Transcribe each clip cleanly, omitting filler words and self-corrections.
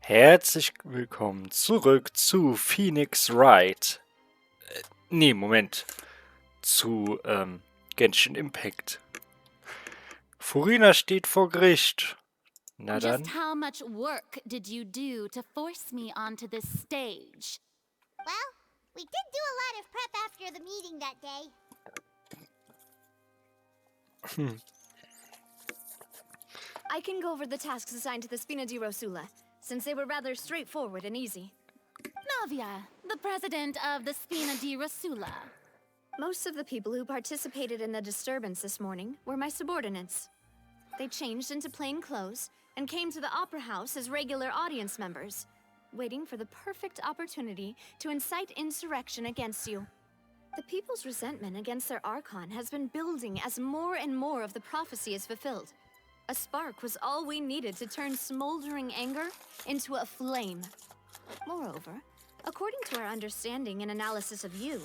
Herzlich willkommen zurück zu Phoenix Wright. Nee, Moment. Zu Genshin Impact. Furina steht vor Gericht. Na dann. Just how much work did you do to force me onto this stage? Well, we did do a lot of prep after the meeting that day. I can go over the tasks assigned to the Spina di Rosula, since they were rather straightforward and easy. Navia, the president of the Spina di Rosula. Most of the people who participated in the disturbance this morning were my subordinates. They changed into plain clothes and came to the Opera House as regular audience members, waiting for the perfect opportunity to incite insurrection against you. The people's resentment against their Archon has been building as more and more of the prophecy is fulfilled. A spark was all we needed to turn smoldering anger into a flame. Moreover, according to our understanding and analysis of you,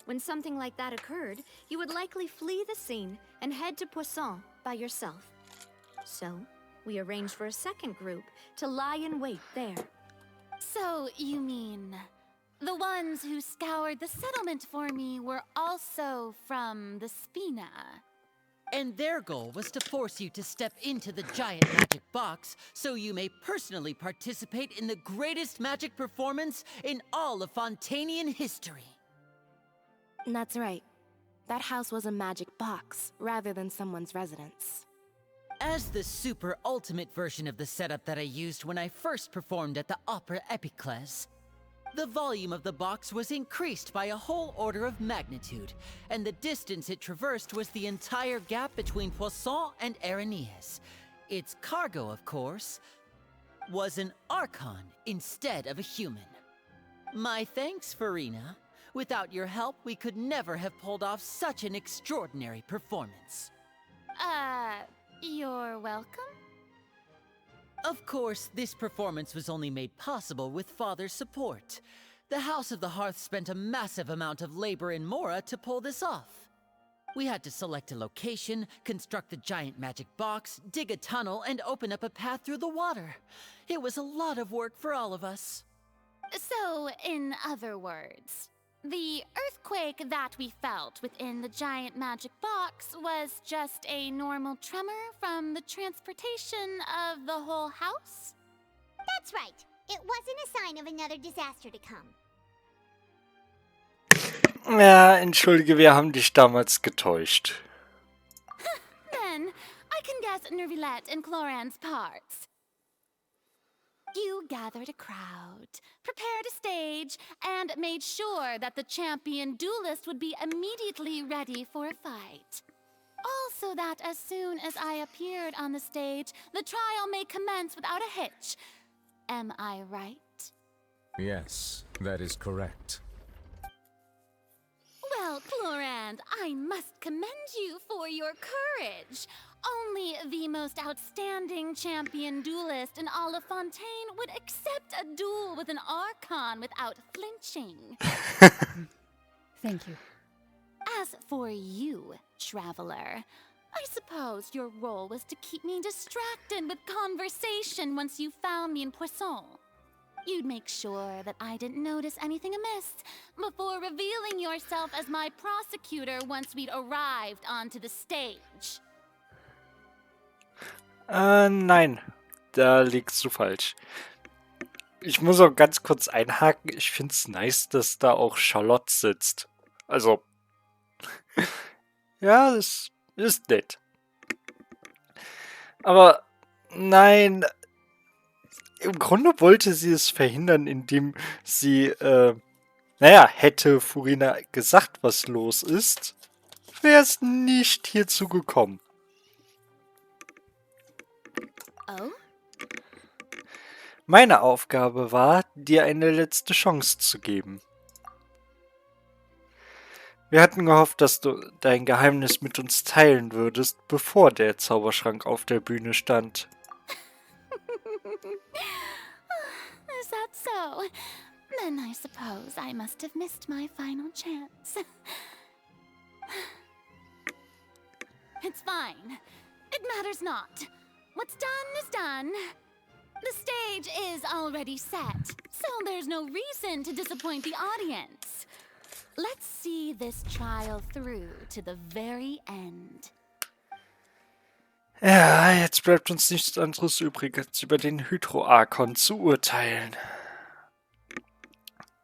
when something like that occurred, you would likely flee the scene and head to Poisson by yourself. So, we arranged for a second group to lie in wait there. So, you mean the ones who scoured the settlement for me were also from the Spina? And their goal was to force you to step into the giant magic box so you may personally participate in the greatest magic performance in all of Fontanian history. That's right. That house was a magic box, rather than someone's residence. As the super ultimate version of the setup that I used when I first performed at the Opera Epiclese, the volume of the box was increased by a whole order of magnitude, and the distance it traversed was the entire gap between Poisson and Aranias. Its cargo, of course, was an Archon instead of a human. My thanks, Farina. Without your help, we could never have pulled off such an extraordinary performance. You're welcome? Of course, this performance was only made possible with Father's support. The House of the Hearth spent a massive amount of labor in Mora to pull this off. We had to select a location, construct the giant magic box, dig a tunnel, and open up a path through the water. It was a lot of work for all of us. So, in other words, the earthquake that we felt within the giant magic box was just a normal tremor from the transportation of the whole house? That's right. It wasn't a sign of another disaster to come. Ja, entschuldige, wir haben dich damals getäuscht. Then, I can guess Nervilette and Cloran's parts. You gathered a crowd, prepared a stage, and made sure that the champion duelist would be immediately ready for a fight. Also that as soon as I appeared on the stage, the trial may commence without a hitch. Am I right? Yes, that is correct. Well, Clorand, I must commend you for your courage. Only the most outstanding champion duelist in all of Fontaine would accept a duel with an Archon without flinching. Thank you. As for you, Traveler, I suppose your role was to keep me distracted with conversation once you found me in Poisson. You'd make sure that I didn't notice anything amiss before revealing yourself as my prosecutor once we'd arrived onto the stage. Nein, da liegst du falsch. Ich muss auch ganz kurz einhaken. Ich find's nice, dass da auch Charlotte sitzt. Also, ja, das ist nett. Aber nein, im Grunde wollte sie es verhindern, indem sie, hätte Furina gesagt, was los ist, wäre es nicht hierzu gekommen. Oh? Meine Aufgabe war, dir eine letzte Chance zu geben. Wir hatten gehofft, dass du dein Geheimnis mit uns teilen würdest, bevor der Zauberschrank auf der Bühne stand. Is that so? Then I suppose I must have missed my final chance. It's fine. It matters not. What's done is done. The stage is already set, so there's no reason to disappoint the audience. Let's see this trial through to the very end. Ja, jetzt bleibt uns nichts anderes übrig, als über den Hydroarchon zu urteilen.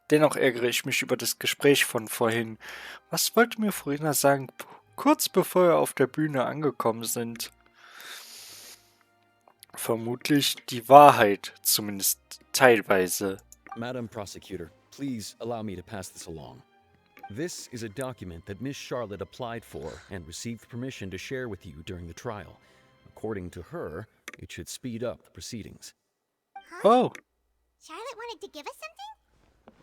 Dennoch ärgere ich mich über das Gespräch von vorhin. Was wollte mir Furina sagen, kurz bevor wir auf der Bühne angekommen sind? Vermutlich die Wahrheit, zumindest teilweise. Madam Prosecutor, please allow me to pass this along. This is a document that Miss Charlotte applied for and received permission to share with you during the trial. According to her, it should speed up the proceedings. Oh, Charlotte wanted to give us something?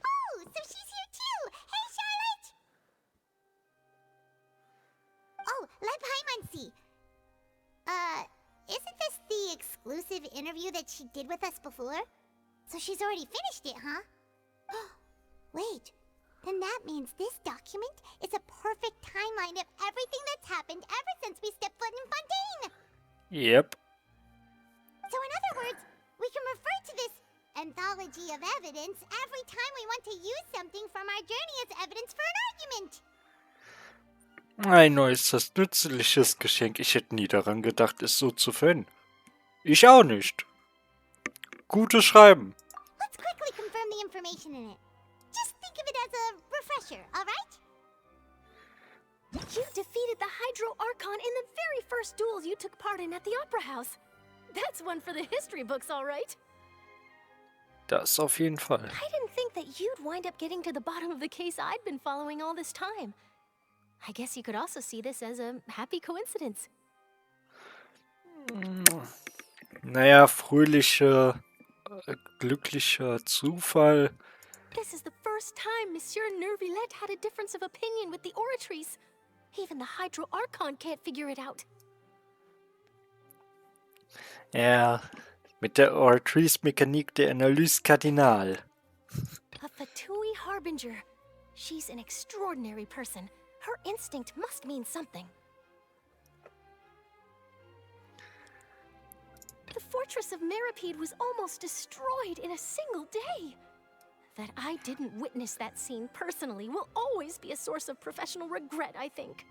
Oh, so she's here too! Hey, Charlotte! Oh, let Paimon see. Isn't this the exclusive interview that she did with us before? So she's already finished it, huh? Wait, then that means this document is a perfect timeline of everything that's happened ever since we stepped foot in Fontaine! yep. So in other words, we can refer to this anthology of evidence every time we want to use something from our journey as evidence for an argument. Ein äußerst nützliches Geschenk. Ich hätte nie daran gedacht, es so zu verwenden. Ich auch nicht. Gutes Schreiben. Let's quickly confirm the information in it. Just think of it as a refresher, alright? You defeated the Hydro Archon in the very first duels you took part in at the Opera House. That's one for the history books, all right. Das auf jeden Fall. I didn't think that you'd wind up getting to the bottom of the case I'd been following all this time. I guess you could also see this as a happy coincidence. Naja, fröhlicher, glücklicher Zufall. This is the first time Monsieur Nervillette had a difference of opinion with the Oratrice. Even the Hydro Archon can't figure it out. Ja, mit der Oratrice-Mechanik der Analyse Kardinal. A Fatui Harbinger. She's an extraordinary person. Her instinct must mean something. The fortress of Meripede was almost destroyed in a single day. That I didn't witness that scene personally will always be a source of professional regret, I think.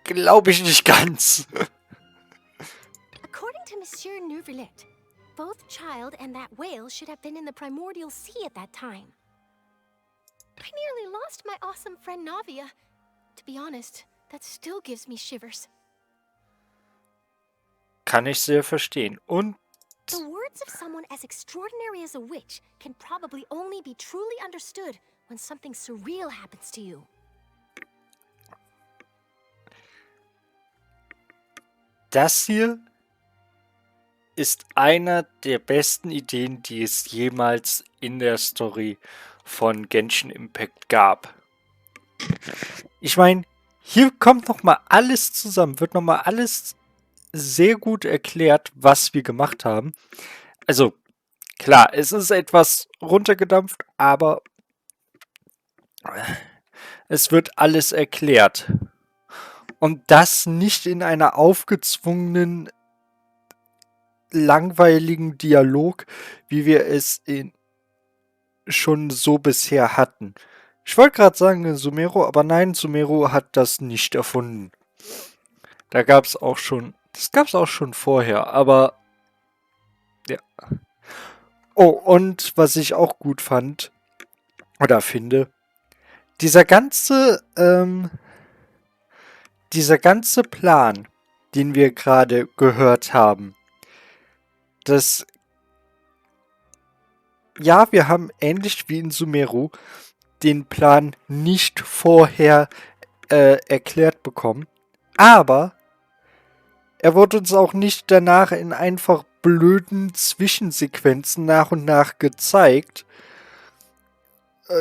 Glaube ich nicht ganz. According to Monsieur Nervillette, both Child and that whale should have been in the primordial sea at that time. I nearly lost my awesome friend Navia. To be honest, that still gives me shivers. Kann ich sehr verstehen. Und The words of someone as extraordinary as a witch can probably only be truly understood when something surreal happens to you. das hier ist einer der besten Ideen, die es jemals in der Story von Genshin Impact gab. Ich meine, hier kommt nochmal alles zusammen, wird nochmal alles sehr gut erklärt, was wir gemacht haben. Also, klar, es ist etwas runtergedampft, aber es wird alles erklärt. Und das nicht in einer aufgezwungenen, langweiligen Dialog, wie wir es schon so bisher hatten. Ich wollte gerade sagen Sumero, aber nein, Sumero hat das nicht erfunden. Das gab es auch schon vorher, aber ja. Oh, und was ich auch gut fand, oder finde, dieser ganze Plan, den wir gerade gehört haben, wir haben ähnlich wie in Sumeru den Plan nicht vorher erklärt bekommen, aber er wurde uns auch nicht danach in einfach blöden Zwischensequenzen nach und nach gezeigt.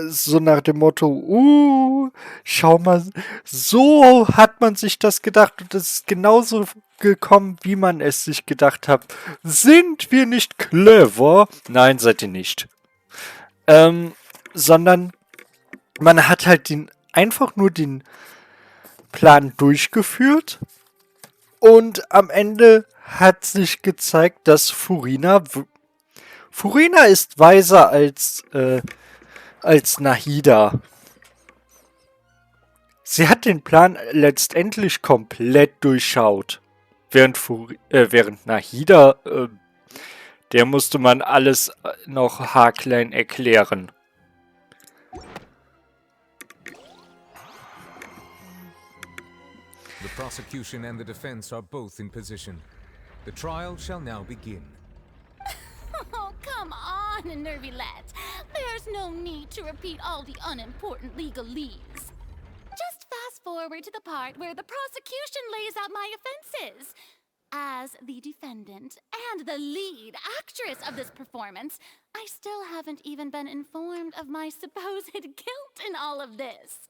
So nach dem Motto, schau mal, so hat man sich das gedacht und es ist genauso gekommen, wie man es sich gedacht hat. Sind wir nicht clever? Nein, seid ihr nicht. Sondern man hat halt einfach nur den Plan durchgeführt und am Ende hat sich gezeigt, dass Furina ist weiser als Nahida. Sie hat den Plan letztendlich komplett durchschaut. Während Nahida, der musste man alles noch haarklein erklären. The prosecution and the defense are both in position. The trial shall now begin. Oh, come on, Nervilette. There's no need to repeat all the unimportant legalese. Just fast forward to the part where the prosecution lays out my offenses. As the defendant and the lead actress of this performance, I still haven't even been informed of my supposed guilt in all of this.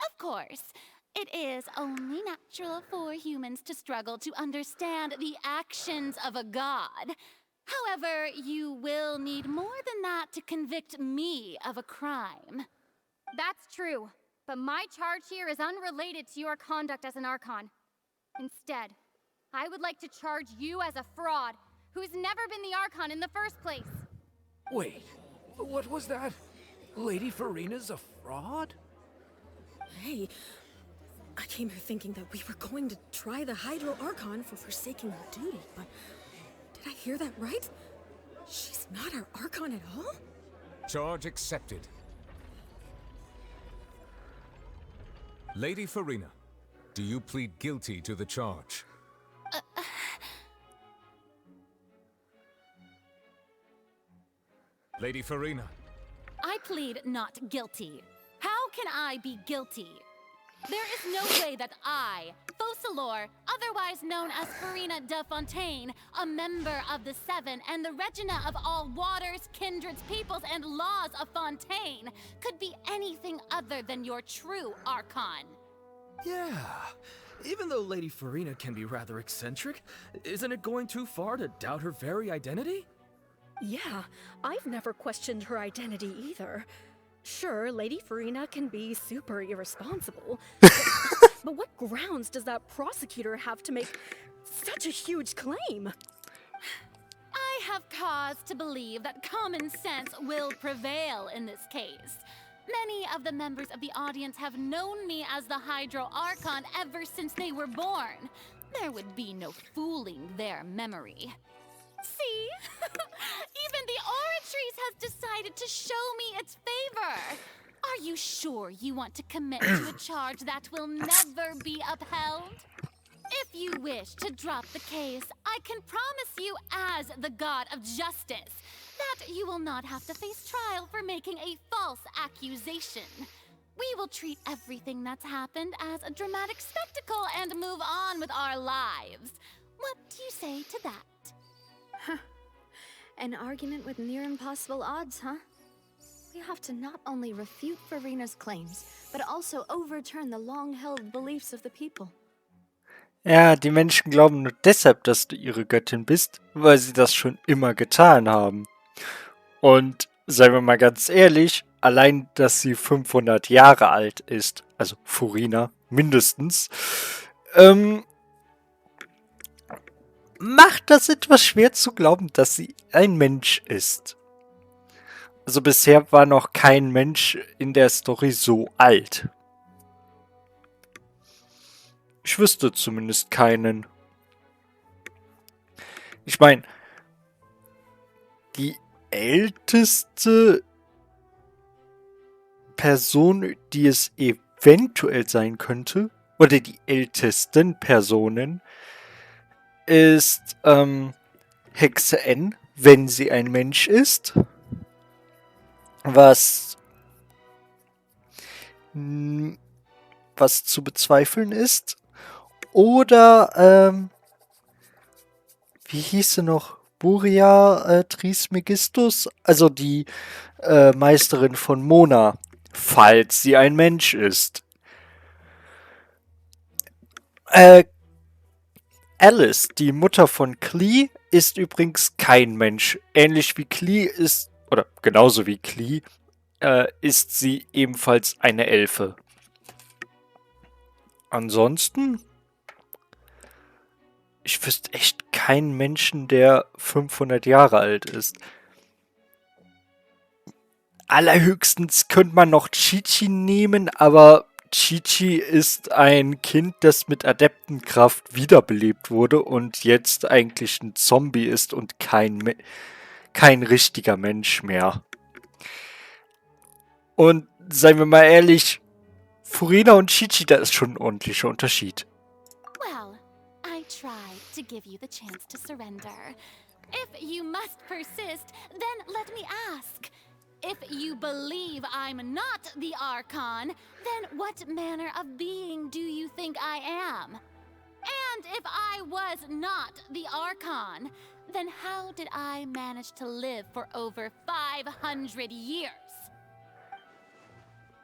Of course, it is only natural for humans to struggle to understand the actions of a god. However, you will need more than that to convict me of a crime. That's true, but my charge here is unrelated to your conduct as an Archon. Instead, I would like to charge you as a fraud who's never been the Archon in the first place. Wait, what was that? Lady Farina's a fraud? Hey, I came here thinking that we were going to try the Hydro Archon for forsaking her duty, but did I hear that right? She's not our Archon at all? Charge accepted. Lady Farina, do you plead guilty to the charge? Lady Farina. I plead not guilty. How can I be guilty? There is no way that I, Focalor, otherwise known as Farina de Fontaine, a member of the Seven and the Regina of all waters, kindreds, peoples, and laws of Fontaine, could be anything other than your true Archon. Yeah. Even though Lady Farina can be rather eccentric, isn't it going too far to doubt her very identity? Yeah, I've never questioned her identity either. Sure, Lady Farina can be super irresponsible, but what grounds does that prosecutor have to make such a huge claim? I have cause to believe that common sense will prevail in this case. Many of the members of the audience have known me as the Hydro Archon ever since they were born. There would be no fooling their memory. See? Even the Oratrice has decided to show me its favor. Are you sure you want to commit to a charge that will never be upheld? If you wish to drop the case, I can promise you as the God of Justice that you will not have to face trial for making a false accusation. We will treat everything that's happened as a dramatic spectacle and move on with our lives. What do you say to that? An argument with near impossible odds, huh? We have to not only refute Farina's claims, but also overturn the long-held beliefs of the people. Ja, die Menschen glauben nur deshalb, dass du ihre Göttin bist, weil sie das schon immer getan haben. Und seien wir mal ganz ehrlich, allein, dass sie 500 Jahre alt ist, also Furina mindestens, macht das etwas schwer zu glauben, dass sie ein Mensch ist. Also bisher war noch kein Mensch in der Story so alt. Ich wüsste zumindest keinen. Ich meine, die älteste Person, die es eventuell sein könnte, oder die ältesten Personen, ist Hexe N, wenn sie ein Mensch ist. Was zu bezweifeln ist. Oder, wie hieß sie noch? Buria Trismegistus, also die Meisterin von Mona, falls sie ein Mensch ist. Alice, die Mutter von Klee, ist übrigens kein Mensch. Ähnlich wie Klee ist, oder genauso wie Klee, ist sie ebenfalls eine Elfe. Ansonsten, ich wüsste echt keinen Menschen, der 500 Jahre alt ist. Allerhöchstens könnte man noch Chi-Chi nehmen, aber Chi-Chi ist ein Kind, das mit Adeptenkraft wiederbelebt wurde und jetzt eigentlich ein Zombie ist und kein richtiger Mensch mehr. Und seien wir mal ehrlich, Furina und Chi-Chi, da ist schon ein ordentlicher Unterschied. Well, I tried to give you the chance to surrender. If you must persist, then let me ask. If you believe I'm not the Archon, then what manner of being do you think I am? And if I was not the Archon, then how did I manage to live for over 500 years?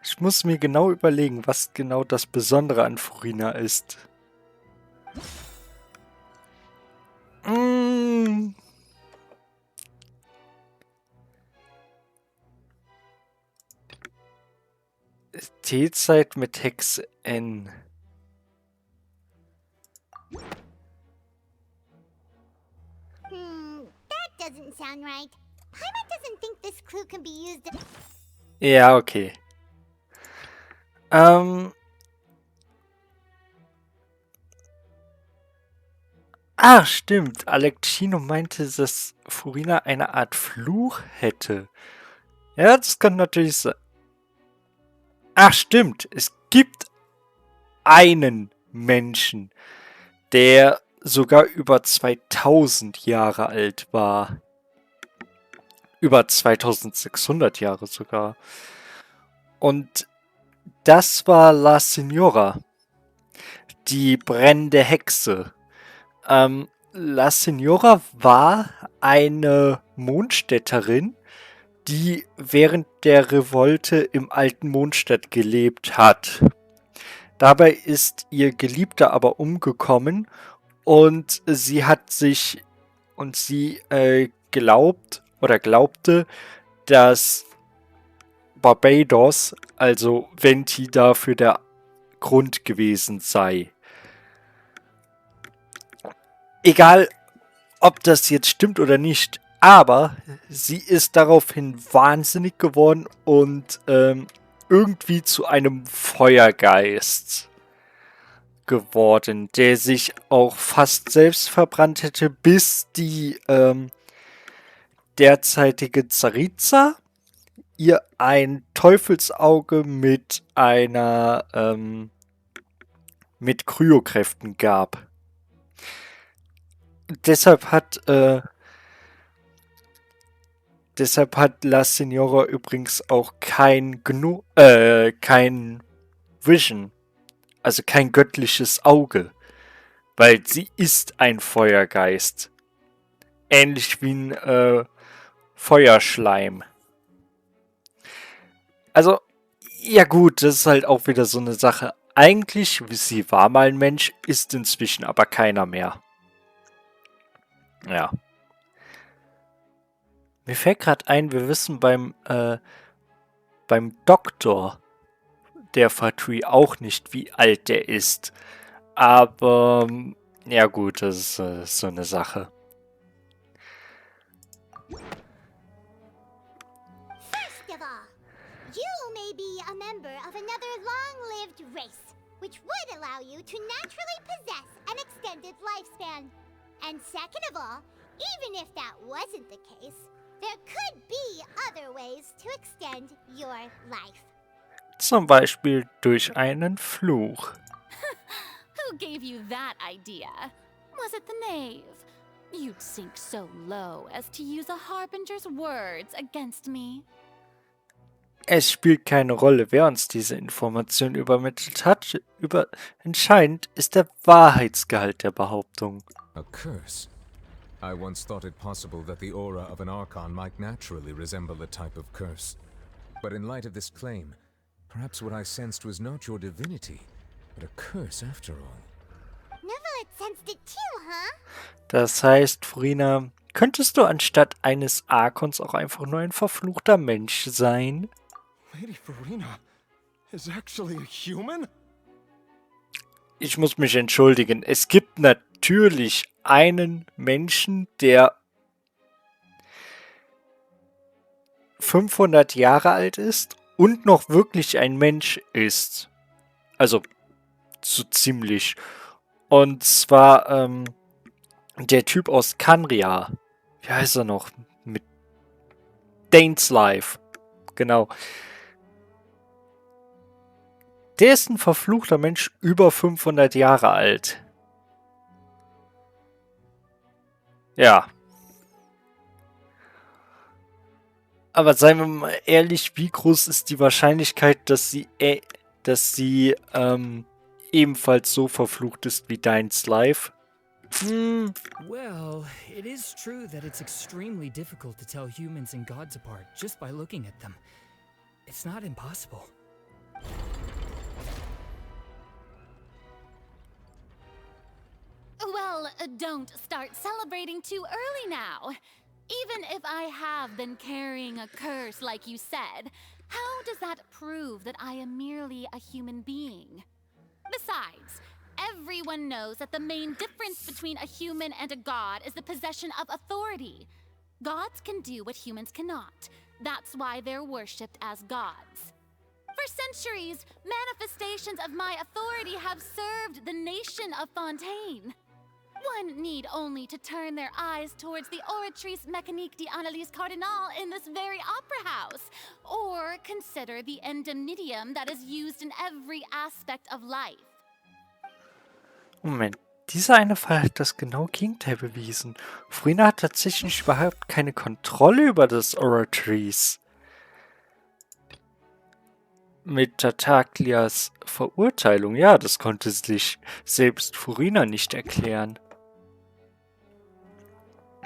Ich muss mir genau überlegen, was genau das Besondere an Furina ist. T-Zeit mit Hex N. That doesn't sound right. Paimon doesn't think this clue can be used. Ja, okay. Stimmt. Alexino meinte, dass Furina eine Art Fluch hätte. Ja, das kann natürlich sein. Stimmt. Es gibt einen Menschen, der sogar über 2000 Jahre alt war. Über 2600 Jahre sogar. Und das war La Signora, die brennende Hexe. La Signora war eine Mondstädterin, die während der Revolte im alten Mondstadt gelebt hat. Dabei ist ihr Geliebter aber umgekommen und sie glaubte, dass Barbados, also Venti, dafür der Grund gewesen sei. Egal, ob das jetzt stimmt oder nicht, aber sie ist daraufhin wahnsinnig geworden und irgendwie zu einem Feuergeist geworden, der sich auch fast selbst verbrannt hätte, bis die derzeitige Tsaritsa ihr ein Teufelsauge mit mit Kryokräften gab. Deshalb hat La Signora übrigens auch kein Vision, also kein göttliches Auge, weil sie ist ein Feuergeist. Ähnlich wie ein Feuerschleim. Also, ja gut, das ist halt auch wieder so eine Sache. Eigentlich, sie war mal ein Mensch, ist inzwischen aber keiner mehr. Ja. Mir fällt gerade ein, wir wissen beim Doktor der Fatui auch nicht, wie alt der ist. Aber, ja gut, das ist so eine Sache. First of all, you may be a member of another long-lived race, which would allow you to naturally possess an extended lifespan. And second of all, even if that wasn't the case, there could be other ways to extend your life. Zum Beispiel durch einen Fluch. Who gave you that idea? Was it the knave? You'd sink so low as to use a harbinger's words against me. Es spielt keine Rolle, wer uns diese Information übermittelt hat. Entscheidend ist der Wahrheitsgehalt der Behauptung. A curse? I once thought it possible that the aura of an Archon might naturally resemble a type of curse. But in light of this claim, perhaps what I sensed was not your divinity, but a curse after all. Neverlet sensed it too, huh? Das heißt, Furina, könntest du anstatt eines Archons auch einfach nur ein verfluchter Mensch sein? Lady Furina is actually a human? Ich muss mich entschuldigen. Es gibt natürlich einen Menschen, der 500 Jahre alt ist und noch wirklich ein Mensch ist. Also, so ziemlich. Und zwar, der Typ aus Kanria. Wie heißt er noch? Mit Dane's Life. Genau. Der ist ein verfluchter Mensch über 500 Jahre alt. Ja. Aber seien wir mal ehrlich, wie groß ist die Wahrscheinlichkeit, dass sie ebenfalls so verflucht ist wie Dane's Life? Well, it is true that it's extremely difficult to tell humans and gods apart just by looking at them. It's not impossible. Well, don't start celebrating too early now. Even if I have been carrying a curse like you said, how does that prove that I am merely a human being? Besides, everyone knows that the main difference between a human and a god is the possession of authority. Gods can do what humans cannot. That's why they're worshipped as gods. For centuries, manifestations of my authority have served the nation of Fontaine. One need only to turn their eyes towards the Oratrice Mécanique d'Analyse Cardinal in this very opera house, or consider the endemnitium that is used in every aspect of life. Moment, dieser eine Fall hat das genau Gegenteil bewiesen. Furina hat tatsächlich überhaupt keine Kontrolle über das Oratrice. Mit Tartaglias Verurteilung, ja, das konnte sich selbst Furina nicht erklären.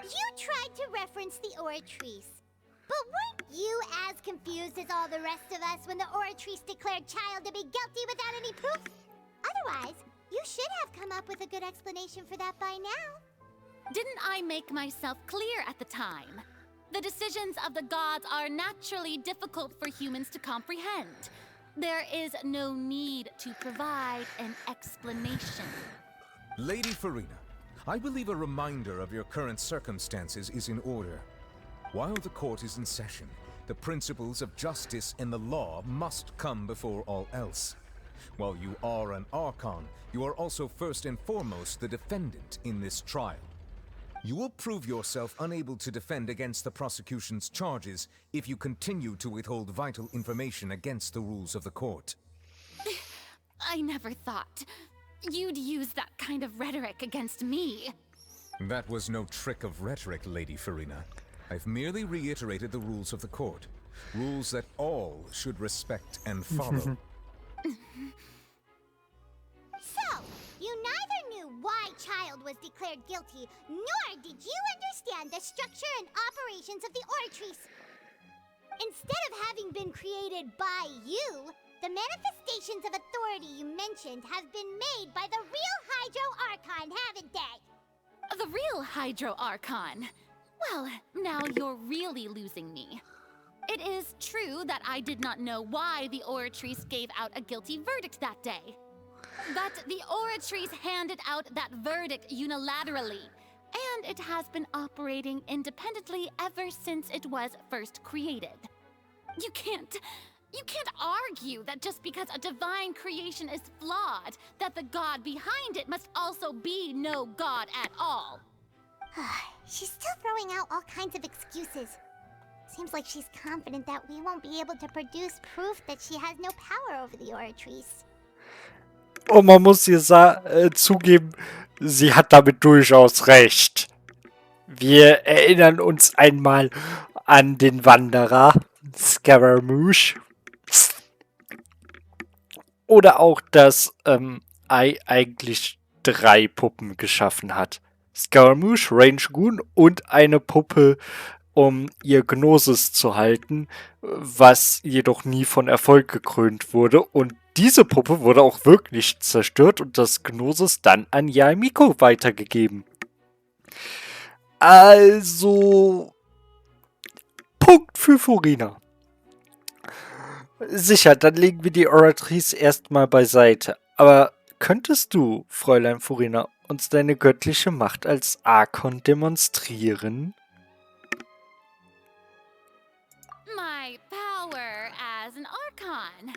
You tried to reference the Oratrice. But weren't you as confused as all the rest of us when the Oratrice declared Child to be guilty without any proof? Otherwise, you should have come up with a good explanation for that by now. Didn't I make myself clear at the time? The decisions of the gods are naturally difficult for humans to comprehend. There is no need to provide an explanation. Lady Furina, I believe a reminder of your current circumstances is in order. While the court is in session, the principles of justice and the law must come before all else. While you are an Archon, you are also first and foremost the defendant in this trial. You will prove yourself unable to defend against the prosecution's charges if you continue to withhold vital information against the rules of the court. I never thought you'd use that kind of rhetoric against me. That was no trick of rhetoric, Lady Furina. I've merely reiterated the rules of the court. Rules that all should respect and follow. So, you neither knew why Child was declared guilty, nor did you understand the structure and operations of the Oratrice. Instead of having been created by you, the manifestations of authority you mentioned have been made by the real Hydro Archon, haven't they? The real Hydro Archon? Well, now you're really losing me. It is true that I did not know why the Oratrice gave out a guilty verdict that day. But the Oratrice handed out that verdict unilaterally, and it has been operating independently ever since it was first created. You can't argue that just because a divine creation is flawed, that the god behind it must also be no god at all. She's still throwing out all kinds of excuses. Seems like she's confident that we won't be able to produce proof that she has no power over the Oratrice. Und man muss ihr zugeben, sie hat damit durchaus recht. Wir erinnern uns einmal an den Wanderer Scaramouche. Oder auch, dass Ai eigentlich 3 Puppen geschaffen hat. Scaramouche, Range Goon und eine Puppe, um ihr Gnosis zu halten, was jedoch nie von Erfolg gekrönt wurde. Und diese Puppe wurde auch wirklich zerstört und das Gnosis dann an Yaemiko weitergegeben. Also, Punkt für Furina. Sicher, dann legen wir die Oratrice erstmal beiseite. Aber könntest du, Fräulein Furina, uns deine göttliche Macht als Archon demonstrieren? My power as an Archon.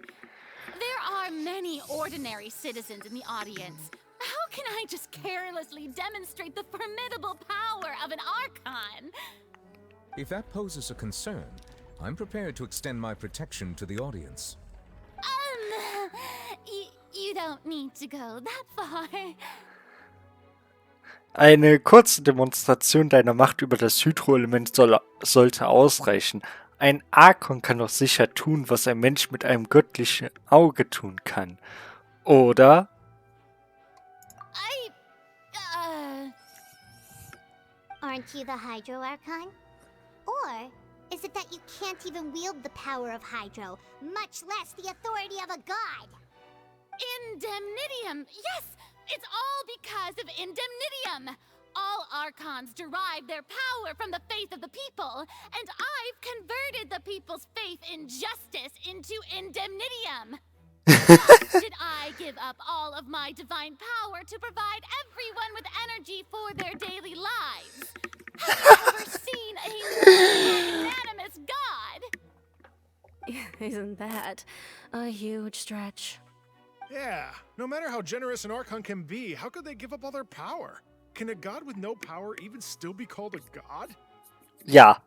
There are many ordinary citizens in the audience. How can I just carelessly demonstrate the formidable power of an Archon? If that poses a concern, I'm prepared to extend my protection to the audience. You don't need to go that far. Eine kurze Demonstration deiner Macht über das Hydroelement sollte ausreichen. Ein Archon kann doch sicher tun, was ein Mensch mit einem göttlichen Auge tun kann. Oder? Aren't you the Hydro Archon? Or is it that you can't even wield the power of Hydro, much less the authority of a god? Indemnitium! Yes! It's all because of Indemnitium! All Archons derive their power from the faith of the people, and I've converted the people's faith in justice into Indemnitium! Did I give up all of my divine power to provide everyone with energy for their daily lives? Have you ever seen a more magnanimous god? Isn't that a huge stretch? Yeah, no matter how generous an Archon can be, how could they give up all their power? Can a god with no power even still be called a god? Ja.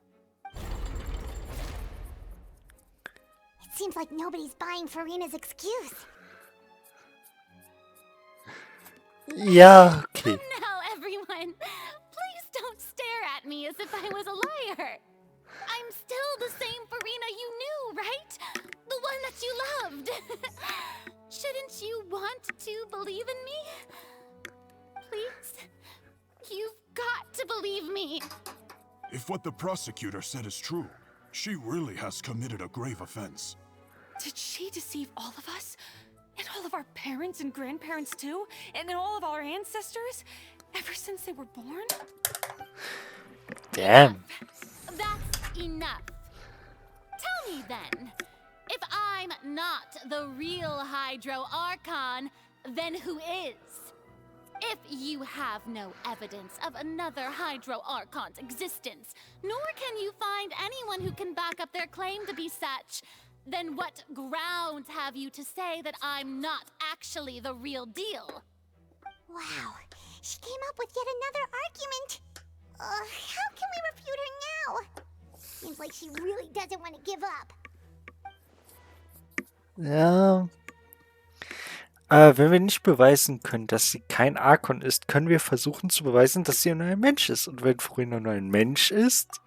It seems like nobody's buying Farina's excuse. Ja, okay. Come now, everyone. Please don't stare at me as if I was a liar. I'm still the same Farina you knew, right? The one that you loved. Shouldn't you want to believe in me? Please? You've got to believe me. If what the prosecutor said is true, she really has committed a grave offense. Did she deceive all of us? And all of our parents and grandparents too? And all of our ancestors? Ever since they were born? Damn. That's enough. Tell me then, if I'm not the real Hydro Archon, then who is? If you have no evidence of another Hydro Archon's existence, nor can you find anyone who can back up their claim to be such, then what grounds have you to say that I'm not actually the real deal? Wow, she came up with yet another argument. How can we refute her now? Seems like she really doesn't want to give up. Ja. Wenn wir nicht beweisen können, dass sie kein Archon ist, können wir versuchen zu beweisen, dass sie nur ein Mensch ist. Und wenn Farina nur ein Mensch ist...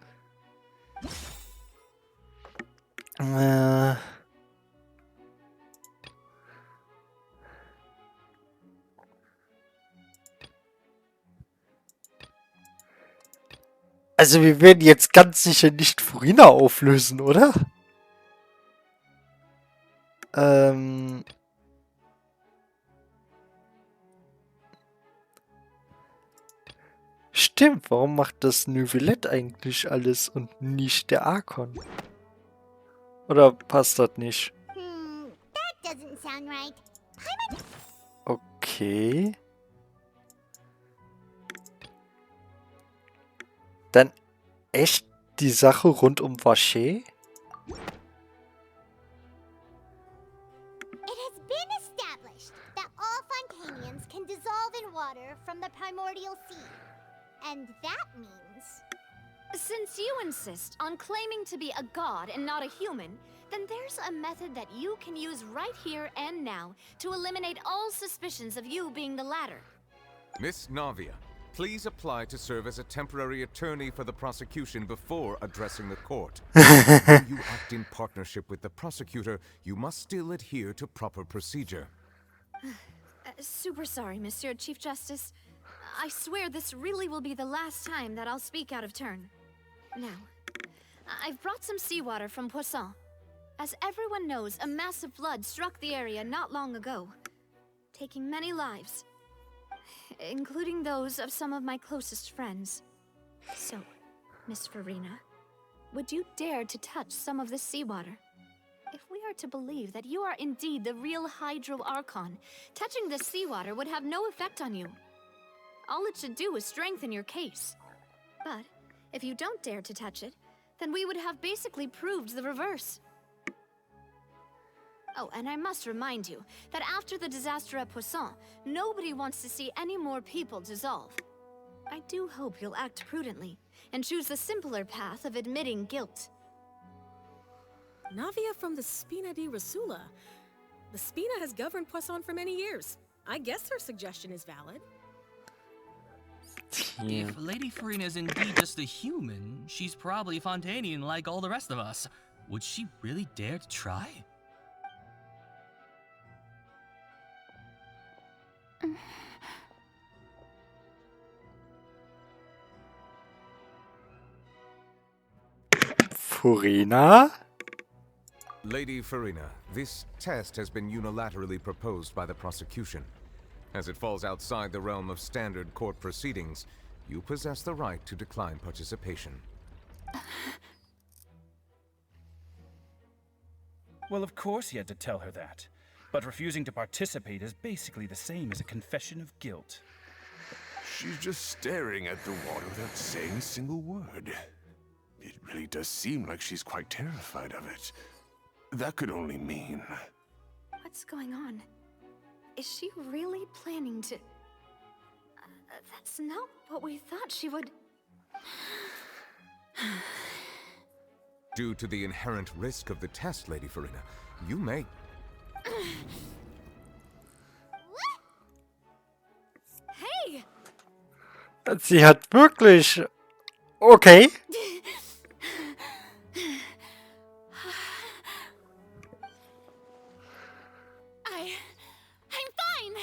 Also wir werden jetzt ganz sicher nicht Farina auflösen, oder? Stimmt, warum macht das Neuvillette eigentlich alles und nicht der Archon? Oder passt das nicht? That doesn't sound right. Okay. Dann echt die Sache rund um Vacher? It has been established that all Fontanians can dissolve in water from the primordial sea. And that means... Since you insist on claiming to be a god and not a human, then there's a method that you can use right here and now to eliminate all suspicions of you being the latter. Miss Navia, please apply to serve as a temporary attorney for the prosecution before addressing the court. When you act in partnership with the prosecutor, you must still adhere to proper procedure. Super sorry, Monsieur Chief Justice. I swear this really will be the last time that I'll speak out of turn. Now, I've brought some seawater from Poisson. As everyone knows, a massive flood struck the area not long ago, taking many lives, including those of some of my closest friends. So, Miss Farina, would you dare to touch some of this seawater? If we are to believe that you are indeed the real Hydro Archon, touching this seawater would have no effect on you. All it should do is strengthen your case. But if you don't dare to touch it, then we would have basically proved the reverse. Oh, and I must remind you that after the disaster at Poisson, nobody wants to see any more people dissolve. I do hope you'll act prudently and choose the simpler path of admitting guilt. Navia from the Spina di Rasula. The Spina has governed Poisson for many years. I guess her suggestion is valid. If Lady Farina is indeed just a human, she's probably Fontanian like all the rest of us. Would she really dare to try? Furina? Lady Farina, this test has been unilaterally proposed by the prosecution. As it falls outside the realm of standard court proceedings, you possess the right to decline participation. Well, of course he had to tell her that. But refusing to participate is basically the same as a confession of guilt. She's just staring at the water without saying a single word. It really does seem like she's quite terrified of it. That could only mean... What's going on? Is she really planning to... that's not what we thought she would... Due to the inherent risk of the test, Lady Farina, you may... Hey! Sie hat wirklich... Okay. I'm fine!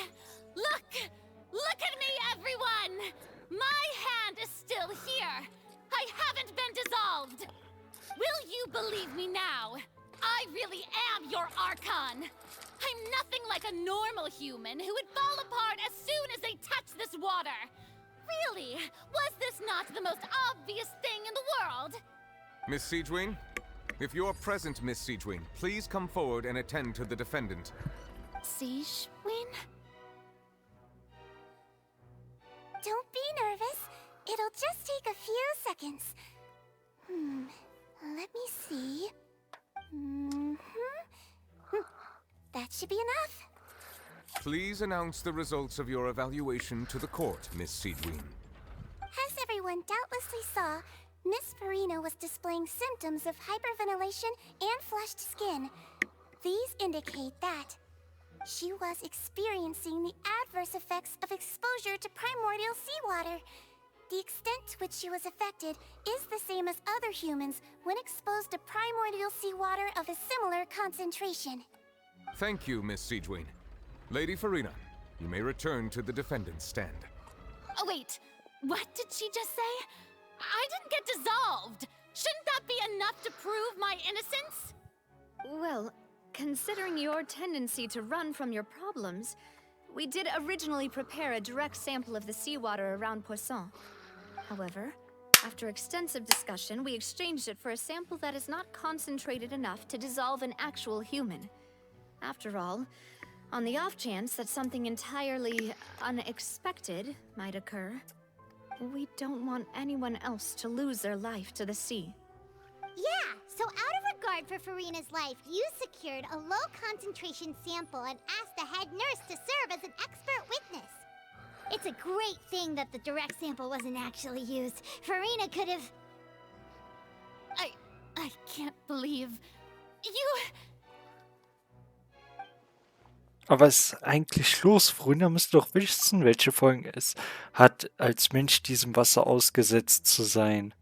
Look at me, everyone! My hand is still here! I haven't been dissolved! Will you believe me now? I really am your Archon! I'm nothing like a normal human who would fall apart as soon as they touch this water! Really? Was this not the most obvious thing in the world? Miss Siegewin? If you're present, Miss Siegewin, please come forward and attend to the defendant. Siegewin? Don't be nervous. It'll just take a few seconds. Let me see. That should be enough. Please announce the results of your evaluation to the court, Miss Siegewin. As everyone doubtlessly saw, Miss Farina was displaying symptoms of hyperventilation and flushed skin. These indicate that she was experiencing the adverse effects of exposure to primordial seawater. The extent to which she was affected is the same as other humans when exposed to primordial seawater of a similar concentration. Thank you, Miss Siegewin. Lady Farina, you may return to the defendant's stand. Oh, wait. What did she just say? I didn't get dissolved! Shouldn't that be enough to prove my innocence? Well, considering your tendency to run from your problems, we did originally prepare a direct sample of the seawater around Poisson. However, after extensive discussion, we exchanged it for a sample that is not concentrated enough to dissolve an actual human. After all, on the off chance that something entirely unexpected might occur, we don't want anyone else to lose their life to the sea. Yeah, so out of regard for Farina's life, you secured a low-concentration sample and asked the head nurse to serve as an expert witness. It's a great thing that the direct sample wasn't actually used. Farina could have... I can't believe... You... Aber was ist eigentlich los? Früher müsste doch wissen, welche Folgen es hat, als Mensch diesem Wasser ausgesetzt zu sein.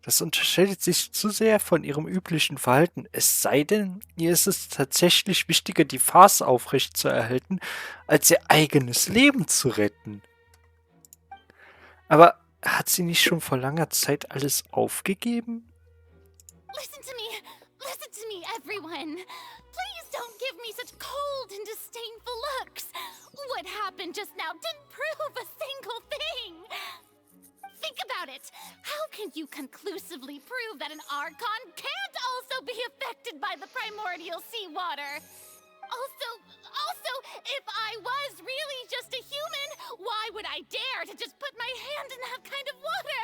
Das unterscheidet sich zu sehr von ihrem üblichen Verhalten. Es sei denn, ihr ist es tatsächlich wichtiger, die Farce aufrechtzuerhalten, als ihr eigenes Leben zu retten. Aber hat sie nicht schon vor langer Zeit alles aufgegeben? Listen to me, everyone! Please don't give me such cold and disdainful looks! What happened just now didn't prove a single thing! Think about it! How can you conclusively prove that an Archon can't also be affected by the primordial seawater? Also, if I was really just a human, why would I dare to just put my hand in that kind of water?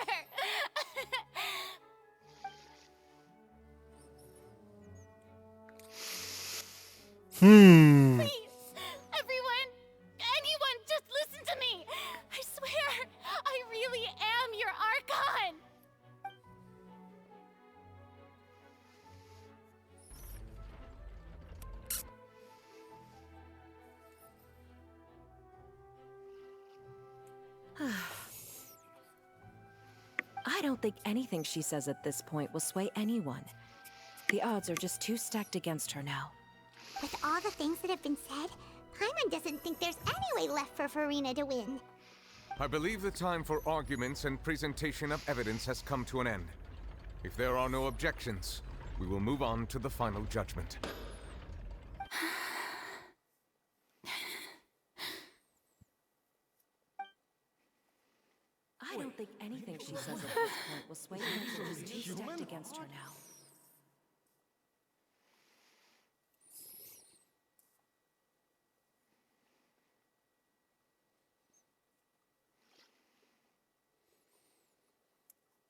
Please, everyone, anyone, just listen to me. I swear, I really am your Archon. I don't think anything she says at this point will sway anyone. The odds are just too stacked against her now. With all the things that have been said, Paimon doesn't think there's any way left for Furina to win. I believe the time for arguments and presentation of evidence has come to an end. If there are no objections, we will move on to the final judgment. I don't think anything she says at this point will sway anyone. She's too stacked against her now.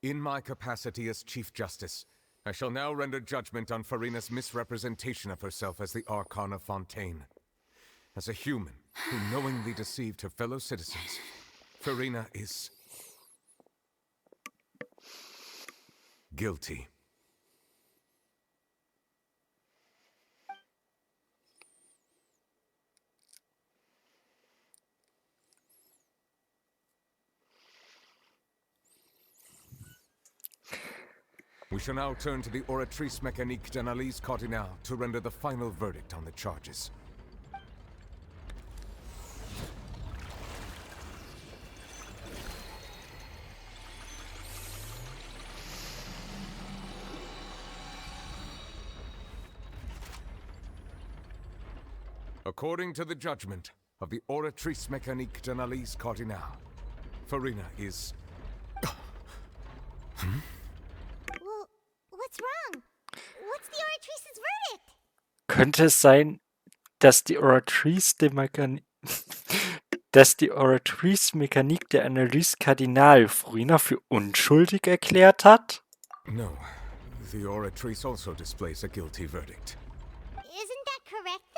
In my capacity as Chief Justice, I shall now render judgment on Furina's misrepresentation of herself as the Archon of Fontaine. As a human who knowingly deceived her fellow citizens, Furina is guilty. We shall now turn to the Oratrice Mécanique d'Analyse Cardinale to render the final verdict on the charges. According to the judgment of the Oratrice Mécanique d'Analyse Cardinale, Furina is... Well, what's wrong? What's the Oratrice's verdict? Könnte es sein, dass die Oratrice Mechanik der Analyse Kardinal Furina für unschuldig erklärt hat? No. The Oratrice also displays a guilty verdict. Isn't that correct then?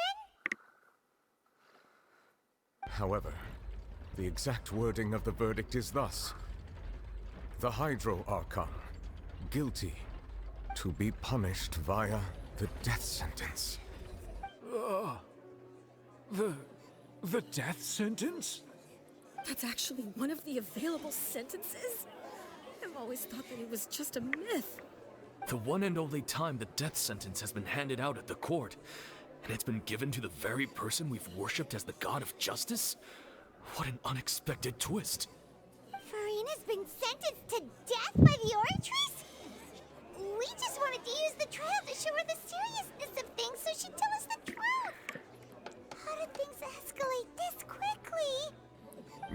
However, the exact wording of the verdict is thus. The Hydro Archon, guilty, to be punished via the death sentence. The death sentence? That's actually one of the available sentences? I've always thought that it was just a myth. The one and only time the death sentence has been handed out at the court, and it's been given to the very person we've worshipped as the god of justice? What an unexpected twist. Furina's been sentenced to death by the Oratrice? We just wanted to use the trial to show her the seriousness of things so she'd tell us the truth. How did things escalate this quickly?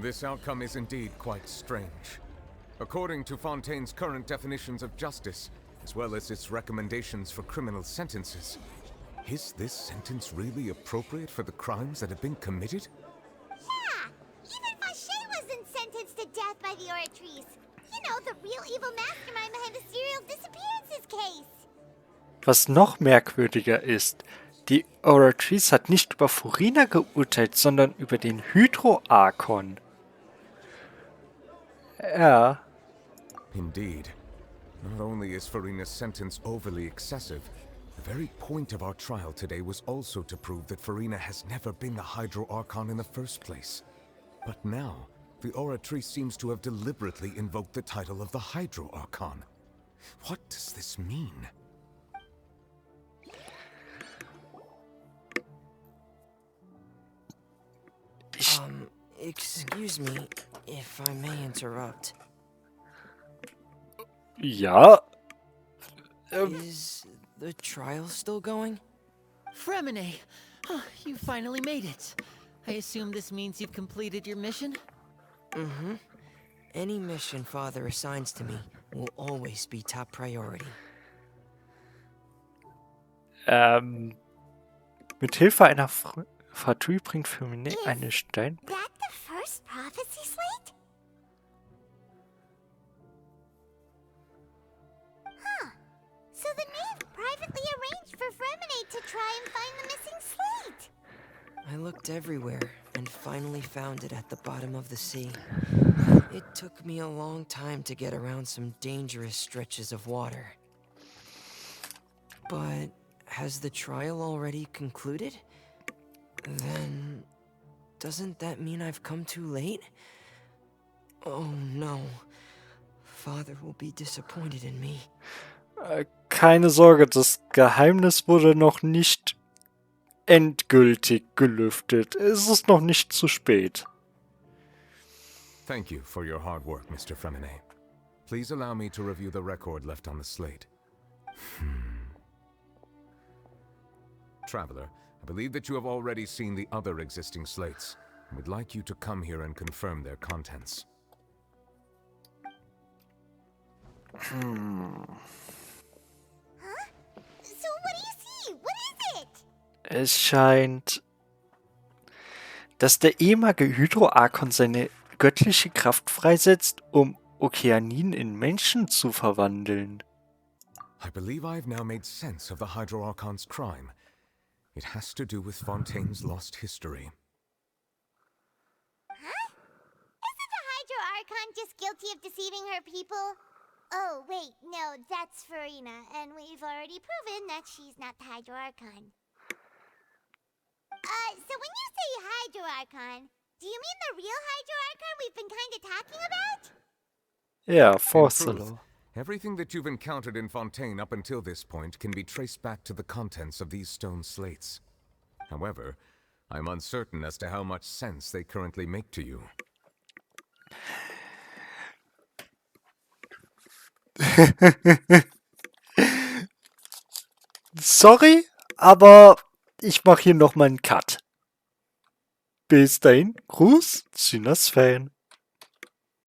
This outcome is indeed quite strange. According to Fontaine's current definitions of justice, as well as its recommendations for criminal sentences, is this sentence really appropriate for the crimes that have been committed? Yeah, even Fache wasn't sentenced to death by the Oratrice. You know, the real evil mastermind behind the serial disappearances case. Was noch merkwürdiger ist, die Oratrice hat nicht über Furina geurteilt, sondern über den Hydro-Archon. Ja. Indeed. Not only is Furina's sentence overly excessive, the very point of our trial today was also to prove that Furina has never been a Hydro Archon in the first place. But now, the Oratrice seems to have deliberately invoked the title of the Hydro Archon. What does this mean? Excuse me if I may interrupt. Ja. Is the trial still going? Fremine! Oh, you finally made it. I assume this means you've completed your mission? Mm-hmm. Any mission Father assigns to me will always be top priority. Mit Hilfe einer Fatui bringt Firmine eine Stein... That the first prophecy slate? Huh. So the knave privately arranged for Fremine to try and find the missing slate. I looked everywhere and finally found it at the bottom of the sea. It took me a long time to get around some dangerous stretches of water. But has the trial already concluded? Then doesn't that mean I've come too late? Oh no. Father will be disappointed in me. Keine Sorge, das Geheimnis wurde noch nicht endgültig gelüftet. Es ist noch nicht zu spät. Thank you for your hard work, Mr. Fremine. Please allow me to review the record left on the slate. Traveler, I believe that you have already seen the other existing slates. I would like you to come here and confirm their contents. Huh? So what do you see? What is it? Es scheint, dass der ehemalige Hydroarchon seine göttliche Kraft freisetzt, um Okeanin in Menschen zu verwandeln. I believe I have now made sense of the Hydroarchon's crime. It has to do with Fontaine's lost history. Huh? Isn't the Hydro-Archon just guilty of deceiving her people? Oh, wait, no, that's Farina, and we've already proven that she's not the Hydro-Archon. So when you say Hydro-Archon, do you mean the real Hydro-Archon we've been kind of talking about? Ja, In Forcelo. truth, everything that you've encountered in Fontaine up until this point can be traced back to the contents of these stone slates. However, I'm uncertain as to how much sense they currently make to you. Sorry, aber ich mache hier nochmal einen Cut. Bis dahin, Gruß, Synas Fan.